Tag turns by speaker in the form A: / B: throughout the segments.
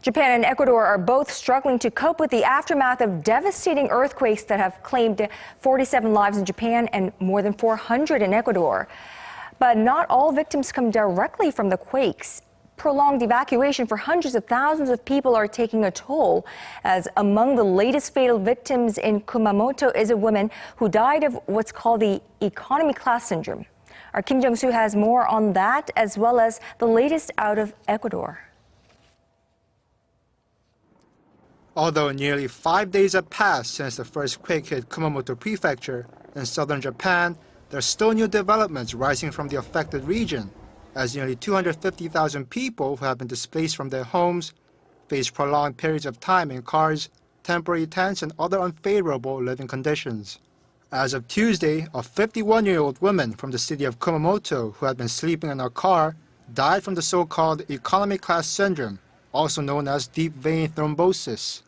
A: Japan and Ecuador are both struggling to cope with the aftermath of devastating earthquakes that have claimed 47 lives in Japan and more than 400 in Ecuador. But not all victims come directly from the quakes. Prolonged evacuation for hundreds of thousands of people are taking a toll, as among the latest fatal victims in Kumamoto is a woman who died of what's called the economy class syndrome. Our Kim Jung-soo has more on that, as well as the latest out of Ecuador.
B: Although nearly 5 days have passed since the first quake hit Kumamoto Prefecture in southern Japan, there are still new developments rising from the affected region, as nearly 250,000 people who have been displaced from their homes face prolonged periods of time in cars, temporary tents, and other unfavorable living conditions. As of Tuesday, a 51-year-old woman from the city of Kumamoto who had been sleeping in a car died from the so-called economy class syndrome, also known as deep vein thrombosis.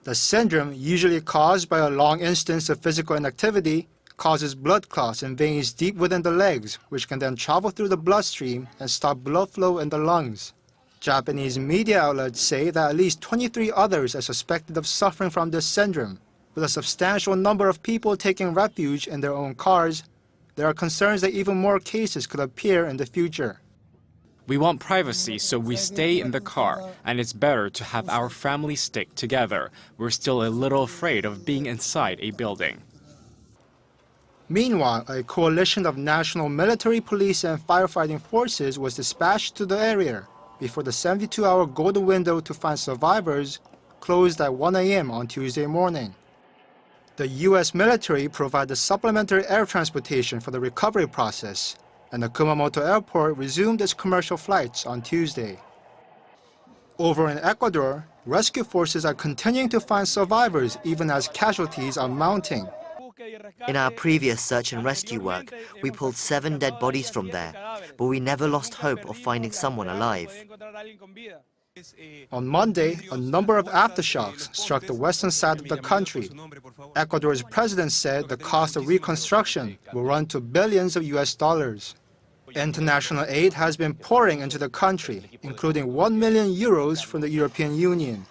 B: The syndrome, usually caused by a long instance of physical inactivity, causes blood clots in veins deep within the legs, which can then travel through the bloodstream and stop blood flow in the lungs. Japanese media outlets say that at least 23 others are suspected of suffering from this syndrome. With a substantial number of people taking refuge in their own cars, there are concerns that even more cases could appear in the future.
C: We want privacy, so we stay in the car, and it's better to have our family stick together. We're still a little afraid of being inside a building.
B: Meanwhile, a coalition of national military, police, and firefighting forces was dispatched to the area before the 72-hour golden window to find survivors closed at 1 a.m. on Tuesday morning. The U.S. military provided supplementary air transportation for the recovery process, and the Kumamoto airport resumed its commercial flights on Tuesday. Over in Ecuador, rescue forces are continuing to find survivors even as casualties are mounting.
D: In our previous search and rescue work, we pulled 7 dead bodies from there, but we never lost hope of finding someone alive.
B: On Monday, a number of aftershocks struck the western side of the country. Ecuador's president said the cost of reconstruction will run to billions of US dollars. International aid has been pouring into the country, including €1 million from the European Union.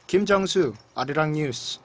B: Kim Jung-soo, Arirang News.